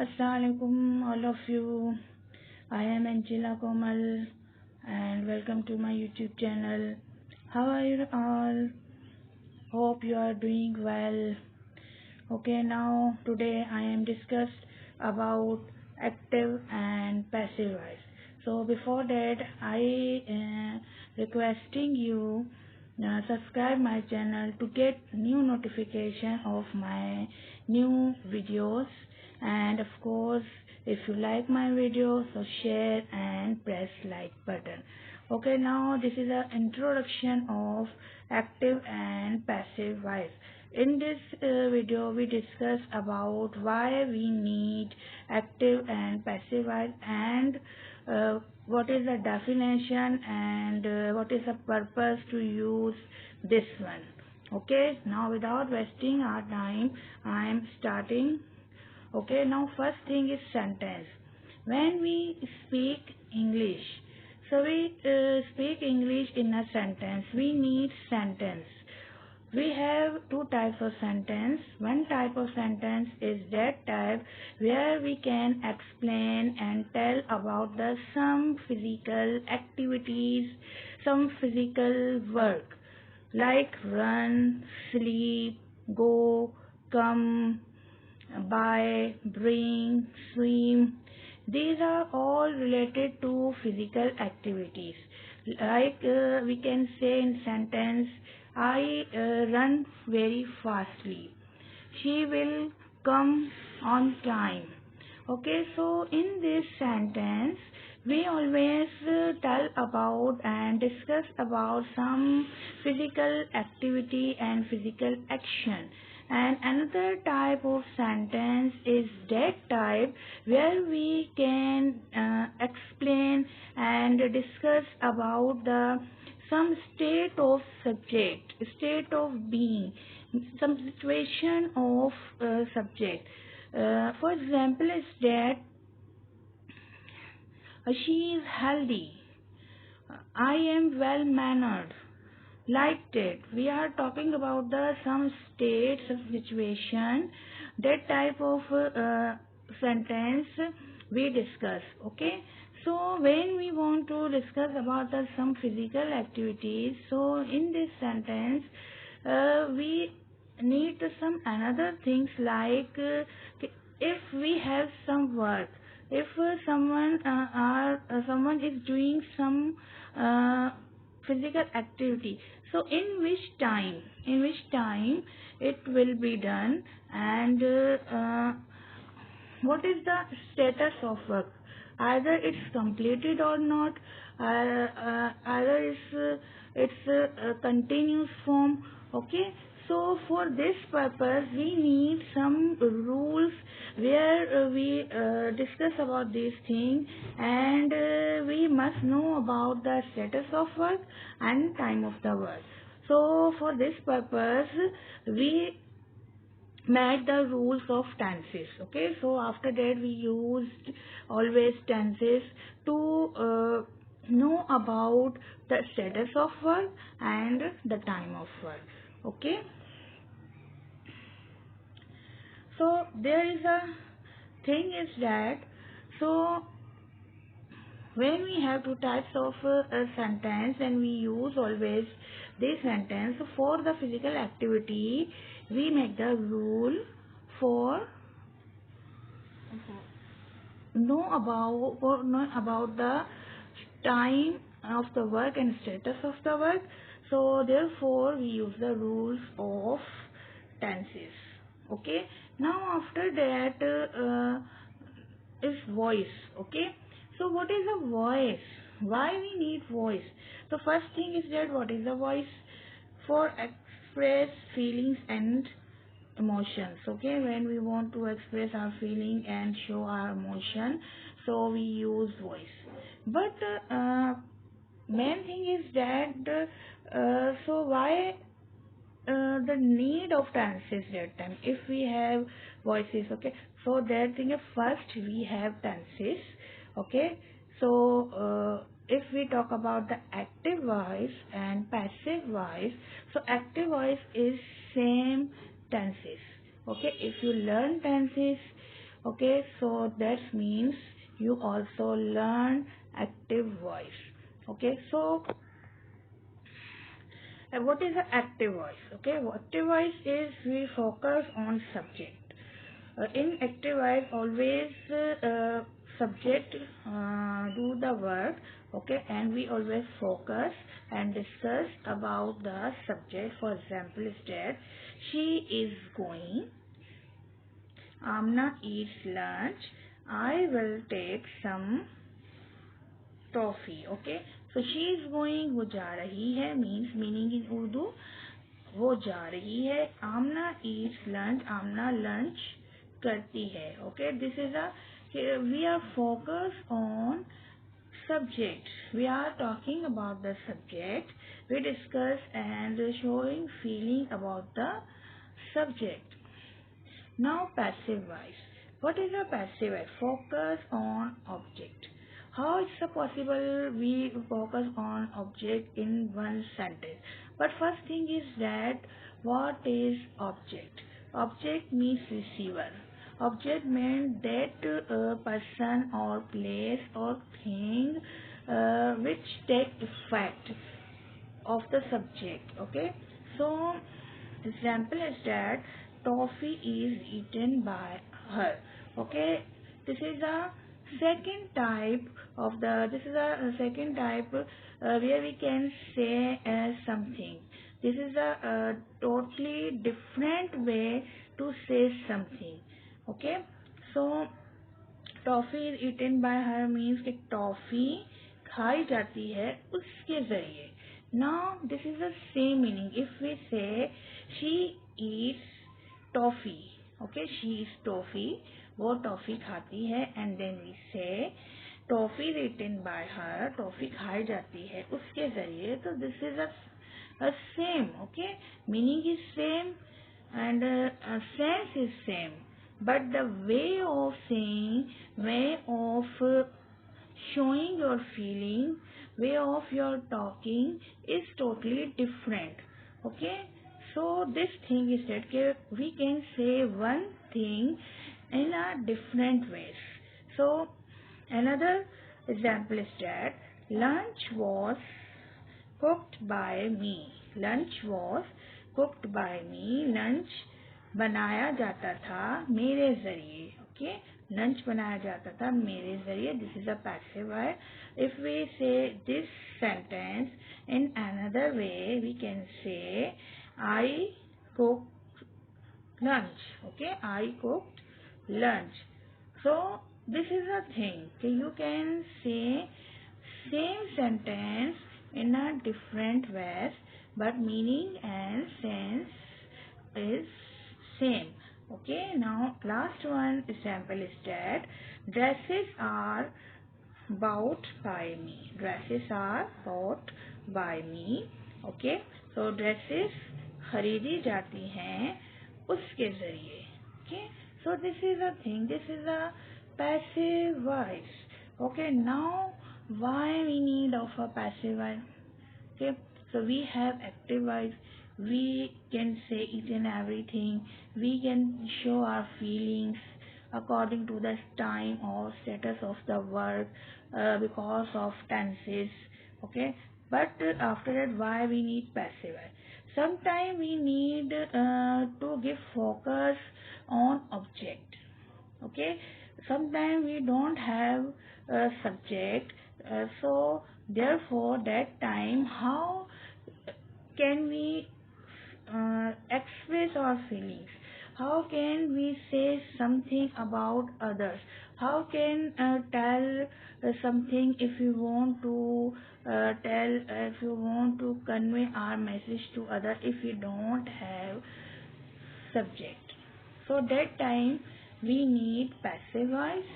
Assalamualaikum all of you. I am Angela Komal and welcome to my YouTube channel. How are you all? Hope you are doing well. Okay, now today I am discussed about active and passive voice. So before that I requesting you subscribe my channel to get new notification of my new videos, and of course if you like my video, so share and press like button. Okay, now this is an introduction of active and passive voice. In this video we discuss about why we need active and passive voice, and what is the definition, and what is the purpose to use this one. Okay, now without wasting our time I am starting. Okay, now first thing is sentence. When we speak English, so we speak English in a sentence, we need sentence. We have two types of sentence. One type of sentence is that type where we can explain and tell about the some physical activities, some physical work like run, sleep, go, come, buy, bring, swim. These are all related to physical activities. Like we can say in sentence, I run very fastly. She will come on time. Okay, so in this sentence, we always tell about and discuss about some physical activity and physical action. And another type of sentence is that type where we can explain and discuss about the some state of subject, state of being, some situation of subject. For example, is that she is healthy, I am well mannered. Like that, we are talking about the some states of situation. That type of sentence we discuss. Okay, so when we want to discuss about the some physical activities, so in this sentence we need some another things like if we have some work, if someone is doing some physical activity, so in which time it will be done, and what is the status of work, either it's completed or not, either it's a continuous form. Okay, so for this purpose we need some rules where we discuss about these things, and we must know about the status of work and time of the work. So for this purpose we made the rules of tenses. Okay, so after that we used always tenses to know about the status of work and the time of work. Okay, so there is a thing is that, so when we have two types of a sentence and we use always this sentence for the physical activity, we make the rule for know about the time of the work and status of the work. So therefore we use the rules of tenses. Okay, now after that is voice. Okay, so what is a voice? Why we need voice? So first thing is that what is the voice? For express feelings and emotions. Okay, when we want to express our feeling and show our emotion, so we use voice. But main thing is that so why the need of tenses that time if we have voices. Okay, so that thing first we have tenses. Okay, so if we talk about the active voice and passive voice, so active voice is same tenses. Okay, if you learn tenses, Okay, so that means you also learn active voice. Okay, so what is the active voice? Okay, active voice is we focus on subject. In active voice, always subject do the work. Okay, and we always focus and discuss about the subject. For example, is that she is going. Amna eats lunch. I will take some toffee. Okay, so she is going, वो जा रही है, means meaning in Urdu, वो जा रही है. Amna eats lunch. Amna lunch करती है. Okay, this is a, we are focused on subject. We are talking about the subject. We discuss and showing feeling about the subject. Now passive voice. What is a passive voice? Focus on object. How is it possible we focus on object in one sentence? But first thing is that what is object? Object means receiver. Object means that person or place or thing which take effect of the subject. Okay, so example is that toffee is eaten by her. Okay, this is a second type of the, this is a second type where we can say something. This is a totally different way to say something. Okay, so toffee is eaten by her means कि toffee खाई जाती है उसके जरिए. Now this is the same meaning if we say she eats toffee. Okay, she is toffee, वो toffee खाती है. And then we say toffee is eaten by her, toffee खाई जाती है उसके जरिए. तो this is a same. Okay, meaning is same and sense is same, but the way of saying, way of showing your feeling, way of your talking is totally different. Okay, so this thing is that we can say one thing in a different ways. So another example is that lunch was cooked by me. Lunch was cooked by me. Lunch बनाया जाता था मेरे जरिए. Okay, lunch बनाया जाता था मेरे जरिए. This is a passive word. If we say this sentence in another way, we can say I cook lunch. Okay, I cooked lunch. So this is a thing. You can say same sentence in a different ways, but meaning and sense is same. Okay, now last one example is that dresses are bought by me. Dresses are bought by me. Okay, so dresses खरीदी जाती हैं उसके जरिए. Okay, so this is a thing. This is a passive voice. Okay, now why we need of a passive voice? Okay, so we have active voice. We can say each and everything. We can show our feelings according to the time or status of the work because of tenses. Okay, but after that, why we need passive voice? Sometimes we need to give focus on object. Okay, sometimes we don't have a subject, so therefore that time how can we express our feelings? How can we say something about others? How can tell something if you want to tell, if you want to convey our message to others if we don't have subject? So that time we need passive voice.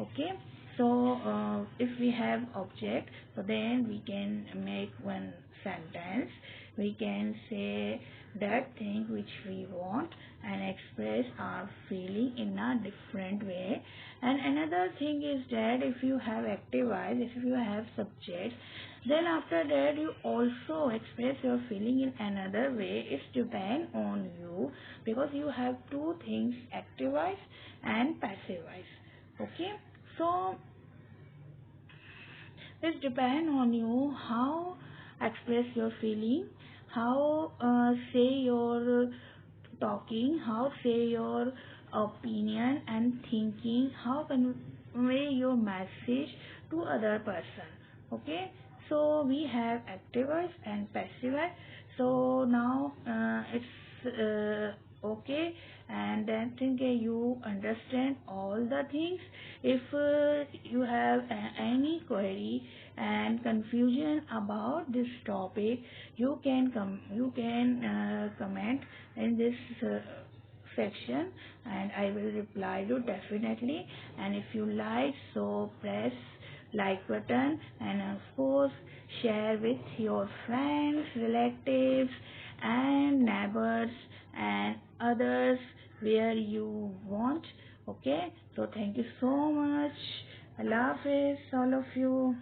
Okay, so if we have object, so then we can make one sentence. we can say that thing which we want and express our feeling in a different way. And another thing is that if you have active voice, if you have subjects, then after that you also express your feeling in another way. It's depend on you, because you have two things, active voice and passive voice. Okay, so it depend on you how express your feeling, how say your talking, how say your opinion and thinking, how convey your message to other person. Okay, so we have active voice and passive voice. So now it's okay, and then think you understand all the things. If you have any query and confusion about this topic, you can comment in this section, and I will reply you definitely. And if you like, so press like button, and of course share with your friends, relatives and neighbors and others where you want. Okay, so thank you so much. Allah Hafiz all of you.